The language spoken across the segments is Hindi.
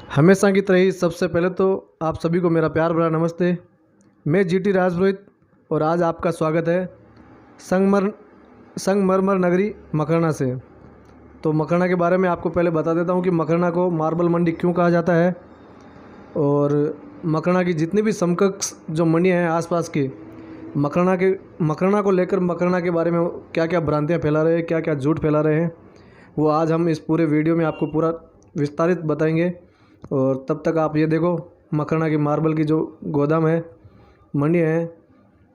हमेशा की तरह ही सबसे पहले तो आप सभी को मेरा प्यार भरा नमस्ते। मैं जीटी राजपुरोहित और आज आपका स्वागत है संगमरमर नगरी मकरना से। तो मकरना के बारे में आपको पहले बता देता हूँ कि मकरना को मार्बल मंडी क्यों कहा जाता है और मकरना की जितनी भी समकक्ष जो मंडियाँ हैं आसपास की, मकरना को लेकर मकरना के बारे में क्या क्या भ्रांतियाँ फैला रहे हैं, क्या क्या झूठ फैला रहे हैं, वो आज हम इस पूरे वीडियो में आपको पूरा विस्तारित बताएंगे। और तब तक आप ये देखो, मकरना की मार्बल की जो गोदाम है, मंडी है,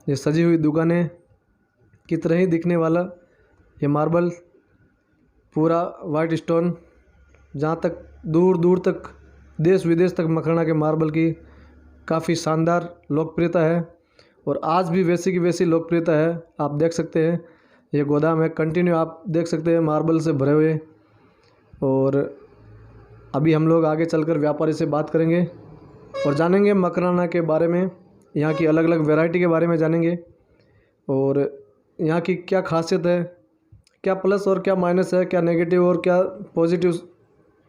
ये सजी हुई दुकानें, की तरह ही दिखने वाला ये मार्बल, पूरा वाइट स्टोन, जहाँ तक दूर दूर तक देश विदेश तक मकरना के मार्बल की काफ़ी शानदार लोकप्रियता है और आज भी वैसी की वैसी लोकप्रियता है। आप देख सकते हैं ये गोदाम है, कंटिन्यू आप देख सकते हैं मार्बल से भरे हुए। और अभी हम लोग आगे चलकर व्यापारी से बात करेंगे और जानेंगे मकरना के बारे में, यहाँ की अलग अलग वैरायटी के बारे में जानेंगे और यहाँ की क्या खासियत है, क्या प्लस और क्या माइनस है, क्या नेगेटिव और क्या पॉजिटिव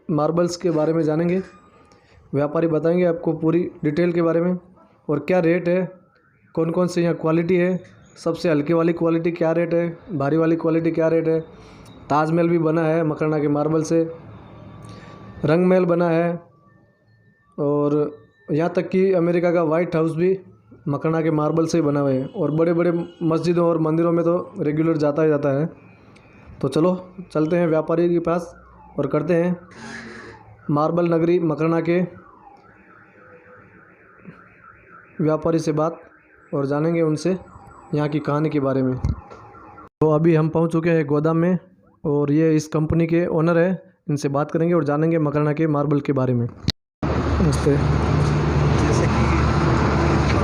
मार्बल्स के बारे में जानेंगे। व्यापारी बताएंगे आपको पूरी डिटेल के बारे में और क्या रेट है, कौन कौन से यहाँ क्वालिटी है, सबसे हल्के वाली क्वालिटी क्या रेट है, भारी वाली क्वालिटी क्या रेट है। ताजमहल भी बना है मकरना के मार्बल से, रंग महल बना है और यहाँ तक कि अमेरिका का वाइट हाउस भी मकरना के मार्बल से ही बना हुआ है और बड़े बड़े मस्जिदों और मंदिरों में तो रेगुलर जाता ही जाता है। तो चलो चलते हैं व्यापारी के पास और करते हैं मार्बल नगरी मकरना के व्यापारी से बात और जानेंगे उनसे यहाँ की कहानी के बारे में। तो अभी हम पहुँच चुके हैं गोदाम में और ये इस कंपनी के ओनर है, इनसे बात करेंगे और जानेंगे मकरना के मार्बल के बारे में। नमस्ते। जैसे कि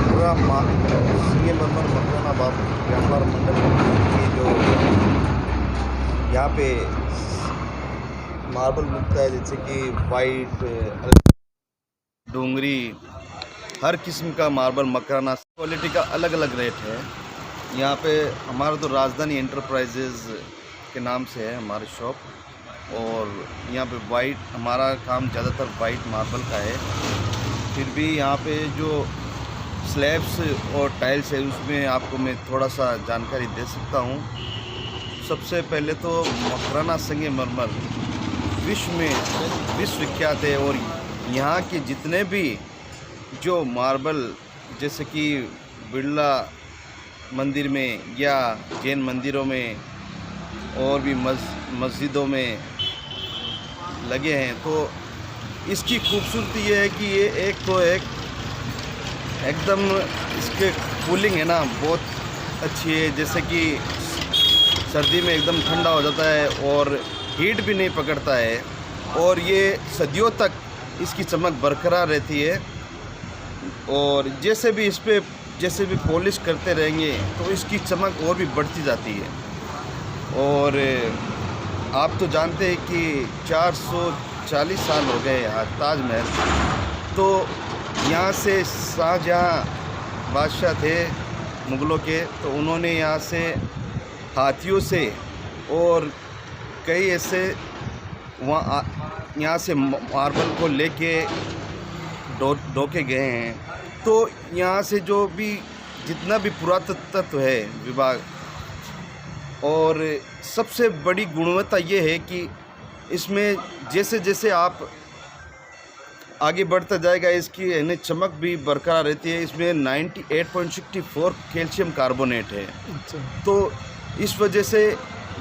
पूरा संगमरमर मकरना व्यापार मंडल की जो यहाँ पे मार्बल मिलता है, जैसे कि वाइट, डोंगरी, हर किस्म का मार्बल मकरना क्वालिटी का अलग अलग रेट है। यहाँ पे हमारा तो राजधानी एंटरप्राइजेज़ के नाम से है हमारी शॉप और यहाँ पे वाइट, हमारा काम ज़्यादातर वाइट मार्बल का है। फिर भी यहाँ पे जो स्लैब्स और टाइल्स है उसमें आपको मैं थोड़ा सा जानकारी दे सकता हूँ। सबसे पहले तो मकरना संगमरमर विश्व विख्यात है और यहाँ के जितने भी जो मार्बल, जैसे कि बिरला मंदिर में या जैन मंदिरों में और भी मस्जिदों में लगे हैं, तो इसकी खूबसूरती ये है कि ये एकदम इसके कूलिंग है ना बहुत अच्छी है। जैसे कि सर्दी में एकदम ठंडा हो जाता है और हीट भी नहीं पकड़ता है और ये सदियों तक इसकी चमक बरकरार रहती है। और जैसे भी पॉलिश करते रहेंगे तो इसकी चमक और भी बढ़ती जाती है। और आप तो जानते हैं कि 440 साल हो गए यहाँ ताजमहल, तो यहाँ से शाहजहाँ बादशाह थे मुग़लों के, तो उन्होंने यहाँ से हाथियों से और कई ऐसे यहाँ से मार्बल को लेके ढोके गए हैं। तो यहाँ से जो भी जितना भी पुरातत्व है विभाग, और सबसे बड़ी गुणवत्ता ये है कि इसमें जैसे जैसे आप आगे बढ़ता जाएगा इसकी चमक भी बरकरार रहती है। इसमें 98.64 कैल्शियम कार्बोनेट है। तो इस वजह से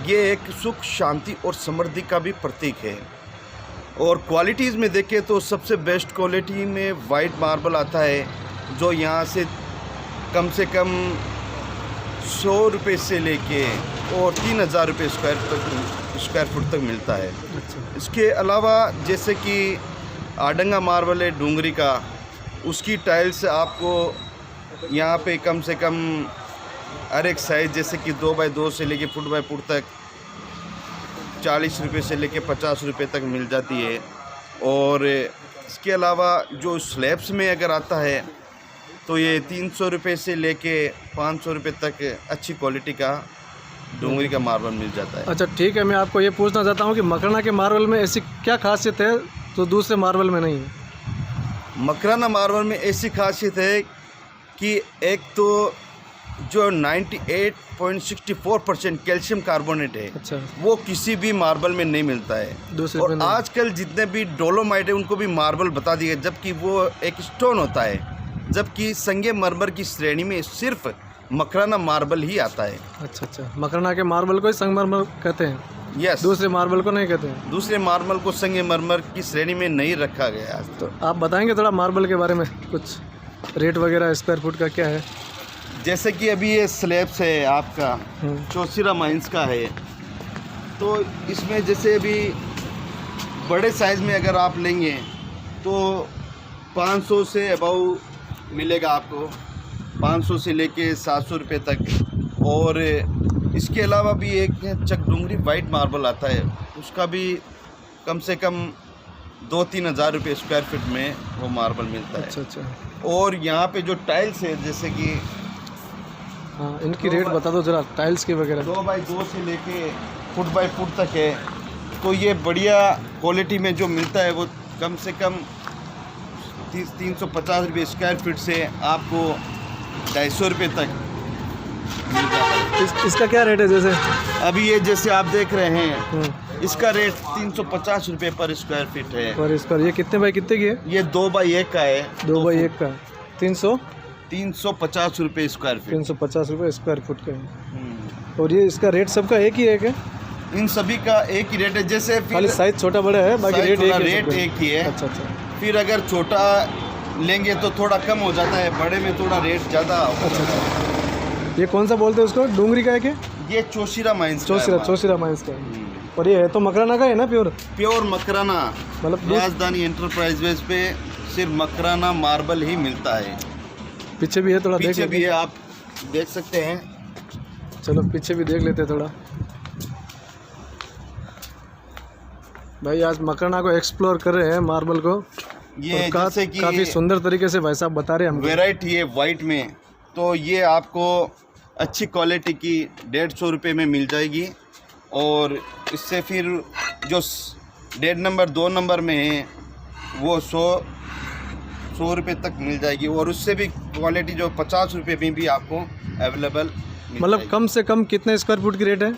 ये एक सुख, शांति और समृद्धि का भी प्रतीक है। और क्वालिटीज़ में देखें तो सबसे बेस्ट क्वालिटी में वाइट मार्बल आता है, जो यहाँ से कम 100 रुपये से लेके और 3000 रुपये स्क्वायर फुट तक मिलता है। इसके अलावा जैसे कि आडंगा मार्बल है डूंगरी का, उसकी टाइल्स आपको यहाँ पे कम से कम हर एक साइज़, जैसे कि 2x2 से लेके फुट बाय फुट तक 40 रुपये से लेके 50 रुपये तक मिल जाती है। और इसके अलावा जो स्लैब्स में अगर आता है तो ये 300 रुपये से लेके 500 रुपये तक अच्छी क्वालिटी का डोंगरी का मार्बल मिल जाता है। अच्छा ठीक है, मैं आपको ये पूछना चाहता हूँ कि मकरना के मार्बल में ऐसी क्या खासियत है जो दूसरे मार्बल में नहीं है? मकराना मार्बल में ऐसी खासियत है कि एक तो जो 98.64% कैल्शियम कार्बोनेट है, अच्छा, वो किसी भी मार्बल में नहीं मिलता है। दूसरे और पे नहीं। आजकल जितने भी डोलोमाइट है उनको भी मार्बल बता दिया, जबकि वो एक स्टोन होता है, जबकि संगमरमर की श्रेणी में सिर्फ मकराना मार्बल ही आता है। अच्छा अच्छा, मकराना के मार्बल को ही संगमरमर कहते हैं, यस, दूसरे मार्बल को नहीं कहते हैं। दूसरे मार्बल को संगमरमर की श्रेणी में नहीं रखा गया है। तो आप बताएंगे थोड़ा मार्बल के बारे में, कुछ रेट वगैरह स्क्वायर फुट का क्या है? जैसे कि अभी ये स्लैब्स है आपका चौसीरा माइंस का है, तो इसमें जैसे अभी बड़े साइज़ में अगर आप लेंगे तो 500 से अबाउ मिलेगा आपको, 500 से लेके 700 रुपये तक। और इसके अलावा भी एक चकडूंगरी वाइट मार्बल आता है, उसका भी कम से कम 2-3 हज़ार रुपये स्क्वायर फीट में वो मार्बल मिलता है। अच्छा अच्छा, और यहाँ पे जो टाइल्स है, जैसे कि हाँ, इनकी रेट बता दो जरा, टाइल्स की वगैरह। 2x2 से लेके फुट बाई फुट तक है, तो ये बढ़िया क्वालिटी में जो मिलता है वो कम से कम 350 रुपये स्क्वायर फीट से आपको 250 रुपये तक मिल जाता है। इसका क्या रेट है? जैसे अभी ये जैसे आप देख रहे हैं, इसका रेट 350 रुपये पर स्क्वायर फीट है। और इस पर ये कितने बाई कितने की है? ये 2x1 का है, 2x1 का 350 रुपये स्क्वायर फीट। 350 रुपये स्क्वायर फुट का है। और ये इसका रेट सबका एक ही है क्या? इन सभी का एक ही रेट है। जैसे खाली साइज छोटा बड़ा है, बाकी रेट एक ही है। अच्छा अच्छा, फिर अगर छोटा लेंगे तो थोड़ा कम हो जाता है, बड़े में थोड़ा रेट ज़्यादा। अच्छा अच्छा, ये कौन सा बोलते हैं उसको, डूंगरी का है क्या? ये चौसीरा माइंस, चौसीरा माइंस का है। और ये है तो मकराना का है ना, प्योर मकराना। मतलब राजधानी एंटरप्राइजेज पे सिर्फ मकराना मार्बल ही मिलता है। पीछे भी है, थोड़ा पीछे भी है, आप देख सकते हैं। चलो पीछे भी देख लेते हैं थोड़ा। भाई आज मकराना को एक्सप्लोर कर रहे हैं, मार्बल को। ये जैसे कि काफ़ी सुंदर तरीके से भाई साहब बता रहे हैं हम। वेराइटी है वाइट में, तो ये आपको अच्छी क्वालिटी की 150 रुपये में मिल जाएगी। और इससे फिर जो 1.5 नंबर 2 नंबर में है वो 100 रुपये तक मिल जाएगी। और उससे भी क्वालिटी जो 50 रुपये में भी आपको अवेलेबल, मतलब कम से कम कितने स्क्वायर फुट की रेट है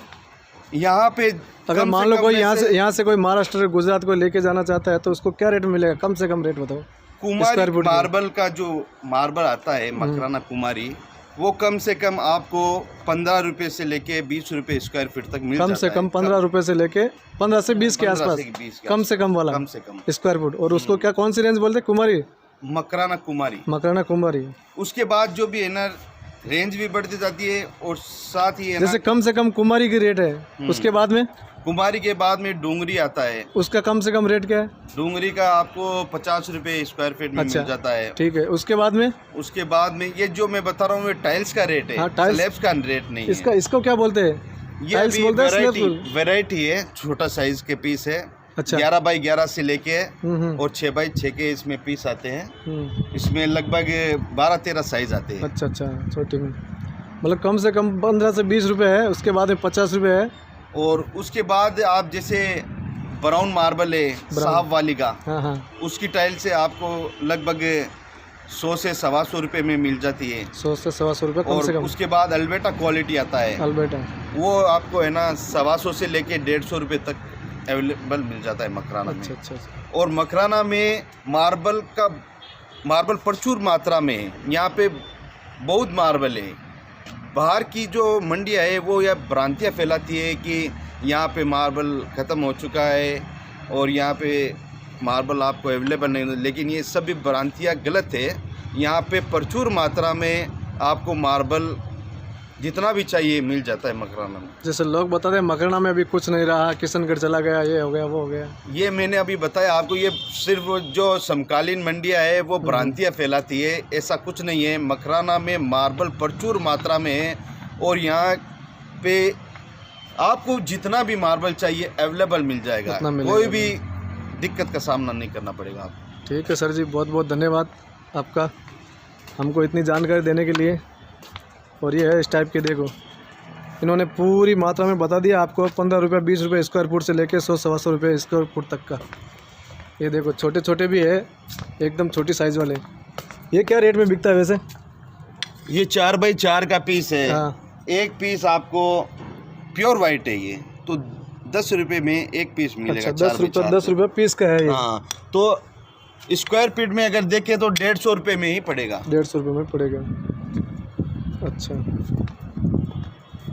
यहाँ पे? अगर मान लो कोई यहाँ से कोई महाराष्ट्र गुजरात को लेके जाना चाहता है तो उसको क्या रेट में मिलेगा? कम से कम रेट बताओ। कुमारी मार्बल का जो मार्बल आता है, मकराना कुमारी, वो कम से कम आपको 15 रुपये से लेके 20 रुपये स्क्वायर फीट तक मिल जाता है। कम से कम 15 रुपये से लेके 15 से 20 के आसपास, कम से कम वाला, कम से कम स्क्वायर फुट। और उसको क्या, कौन सी रेंज बोलते हैं? कुमारी, मकराना कुमारी। उसके बाद जो भी है ना, रेंज भी बढ़ती जाती है। और साथ ही है जैसे कम से कम कुमारी की रेट है, उसके बाद में कुमारी के बाद में डूंगरी आता है। उसका कम से कम रेट क्या है? डूंगरी का आपको 50 रुपये स्क्वायर फीट में मिल जाता है। ठीक है। उसके बाद में ये जो मैं बता रहा हूँ ये टाइल्स का रेट है, स्लैब्स का रेट नहीं है। इसको क्या बोलते हैं? ये वेराइटी है, छोटा साइज के पीस है। अच्छा, 11x11 से लेके और 6x6 के इसमें पीस आते हैं। इसमें लगभग 12-13 साइज आते हैं। अच्छा अच्छा, छोटे में मतलब कम से कम 15 से 20 रुपये है। उसके बाद में 50 रुपये है। और उसके बाद आप जैसे ब्राउन मार्बल है साहब वाली का, उसकी टाइल से आपको लगभग 100 से 125 रुपये में मिल जाती है। 100 से 125 रुपये कम से कम। उसके बाद अल्बेटा क्वालिटी आता है, वो आपको है ना 125 से लेके 150 रुपये तक अवेलेबल मिल जाता है मकराना में। अच्छा। और मकराना में मार्बल प्रचुर मात्रा में है। यहाँ पे बहुत मार्बल है। बाहर की जो मंडियाँ है वो यह भ्रांतियाँ फैलाती है कि यहाँ पे मार्बल ख़त्म हो चुका है और यहाँ पे मार्बल आपको अवेलेबल नहीं, लेकिन ये सभी भ्रांतियाँ गलत है। यहाँ पे प्रचुर मात्रा में आपको मार्बल जितना भी चाहिए मिल जाता है मकराना में। जैसे लोग बताते हैं मकराना में अभी कुछ नहीं रहा, किशनगढ़ चला गया, ये हो गया वो हो गया। ये मैंने अभी बताया आपको, ये सिर्फ जो समकालीन मंडियाँ है वो भ्रांतियाँ फैलाती है। ऐसा कुछ नहीं है। मकराना में मार्बल प्रचुर मात्रा में है और यहाँ पे आपको जितना भी मार्बल चाहिए अवेलेबल मिल जाएगा, कोई भी दिक्कत का सामना नहीं करना पड़ेगा आपको। ठीक है सर जी, बहुत बहुत धन्यवाद आपका हमको इतनी जानकारी देने के लिए। और ये है इस टाइप के, देखो इन्होंने पूरी मात्रा में बता दिया आपको। 15 रुपये 20 रुपये स्क्वायर फुट से लेके 100-125 रुपये स्क्वायर फुट तक का। ये देखो छोटे छोटे भी है, एकदम छोटी साइज़ वाले। ये क्या रेट में बिकता है वैसे? ये 4x4 का पीस है। हाँ। एक पीस आपको प्योर वाइट है ये, तो 10 रुपये में एक पीस मिलेगा। अच्छा, 10 रुपये पीस का है ये। हाँ, तो स्क्वायर फीट में अगर देखें तो 150 रुपये में ही पड़ेगा। 150 रुपये में पड़ेगा। अच्छा,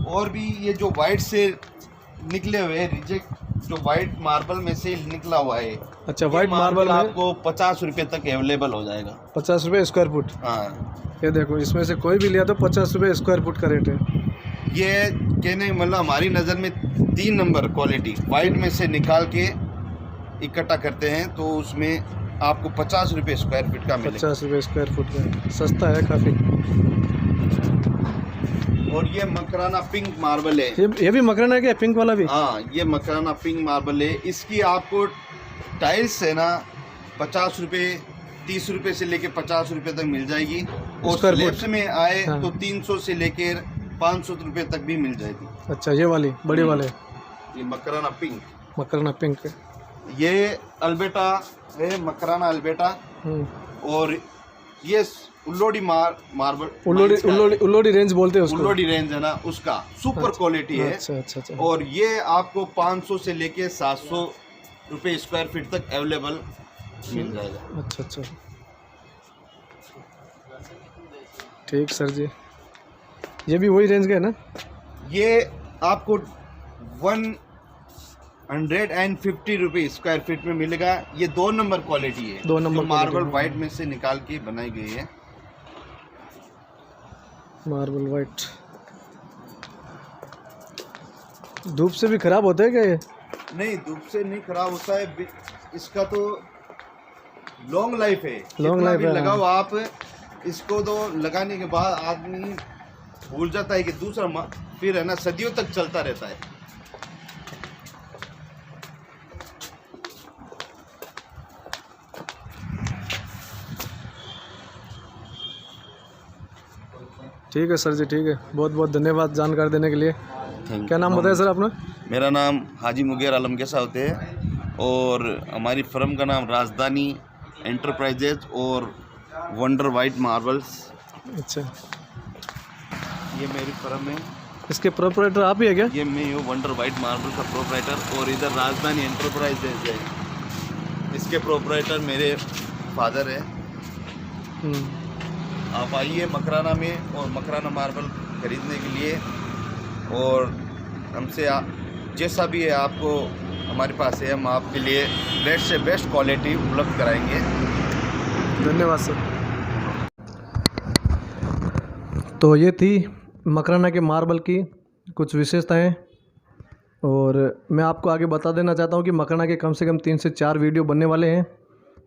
और भी ये जो वाइट से निकले हुए रिजेक्ट, जो वाइट मार्बल में से निकला हुआ है। अच्छा, वाइट मार्बल में आपको 50 रुपये तक अवेलेबल हो जाएगा। 50 रुपये स्क्वायर फुट। हाँ, ये देखो, इसमें से कोई भी लिया तो 50 रुपये स्क्वायर फुट का रेट है। ये कहने मतलब हमारी नज़र में 3 नंबर क्वालिटी वाइट में से निकाल के इकट्ठा करते हैं, तो उसमें आपको 50 रुपये स्क्वायर फीट का मिलेगा। 50 रुपये स्क्वायर फुट का, सस्ता है काफ़ी। और ये मकराना पिंक मार्बल है। ये भी मकराना है क्या, पिंक वाला भी? हाँ, ये मकराना पिंक मार्बल है। इसकी आपको टाइल्स है ना 50 रुपये, 30 रुपये से लेके 50 रुपये तक मिल जाएगी। और स्लैब्स में आए हाँ। तो 300 से लेकर 500 रुपये तक भी मिल जाएगी। अच्छा, ये वाली बड़ी वाले, ये मकराना पिंक। मकराना पिंक। ये अल्बेटा है, मकराना अल्बेटा। और ये उल्लोडी मार्बल, उल्लोडी रेंज बोलते हैं उसको। उल्लोडी रेंज है ना, उसका सुपर क्वालिटी है। अच्छा। और ये आपको 500 से लेके 700 रुपये स्क्वायर फीट तक अवेलेबल मिल जाएगा। अच्छा, ठीक सर जी। ये भी वही रेंज का है ना? ये आपको 150 रुपये स्क्वायर फीट में मिलेगा। ये 2 नंबर क्वालिटी है। 2 नंबर मार्बल वाइट में से निकाल के बनाई गई है। Marble white. धूप से भी खराब होता है क्या ये? नहीं, धूप से नहीं खराब होता है। इसका तो लॉन्ग लाइफ है। लॉन्ग लाइफ है। लगाओ आप इसको, तो लगाने के बाद आदमी भूल जाता है कि दूसरा फिर है ना सदियों तक चलता रहता है। ठीक है सर जी, ठीक है। बहुत बहुत धन्यवाद जानकारी देने के लिए। क्या नाम बताया सर अपना? मेरा नाम हाजी मुगेर आलम के साथ है, और हमारी फर्म का नाम राजधानी एंटरप्राइजेज और वंडर वाइट मार्बल्स। अच्छा, ये मेरी फर्म है। इसके प्रोपराइटर आप ही है क्या? ये मैं हूँ वंडर वाइट मार्बल का प्रोपराइटर, और इधर राजधानी एंटरप्राइजेज है, इसके प्रोपराइटर मेरे फादर है। आप आइए मकराना में और मकराना मार्बल खरीदने के लिए, और हमसे जैसा भी है आपको हमारे पास है, हम आपके लिए बेस्ट से बेस्ट क्वालिटी उपलब्ध कराएंगे। धन्यवाद सर। तो ये थी मकराना के मार्बल की कुछ विशेषताएं, और मैं आपको आगे बता देना चाहता हूं कि मकराना के कम से कम 3 से 4 वीडियो बनने वाले हैं।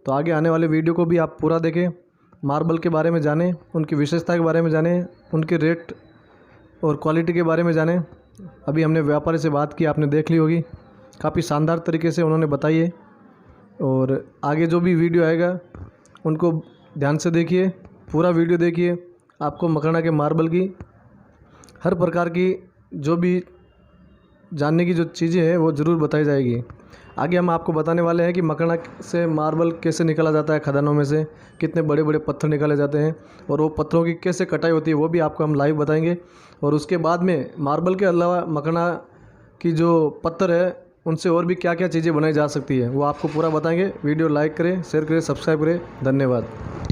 तो आगे आने वाले वीडियो को भी आप पूरा देखें, मार्बल के बारे में जानें, उनकी विशेषता के बारे में जानें, उनके रेट और क्वालिटी के बारे में जानें। अभी हमने व्यापारी से बात की, आपने देख ली होगी, काफ़ी शानदार तरीके से उन्होंने बताई है। और आगे जो भी वीडियो आएगा उनको ध्यान से देखिए, पूरा वीडियो देखिए। आपको मकराना के मार्बल की हर प्रकार की जो भी जानने की जो चीज़ें हैं वो ज़रूर बताई जाएगी। आगे हम आपको बताने वाले हैं कि मकराना से मार्बल कैसे निकाला जाता है, खदानों में से कितने बड़े बड़े पत्थर निकाले जाते हैं, और वो पत्थरों की कैसे कटाई होती है वो भी आपको हम लाइव बताएंगे। और उसके बाद में मार्बल के अलावा मकराना की जो पत्थर है उनसे और भी क्या क्या चीज़ें बनाई जा सकती है वो आपको पूरा बताएंगे। वीडियो लाइक करें, शेयर करें, सब्सक्राइब करें। धन्यवाद।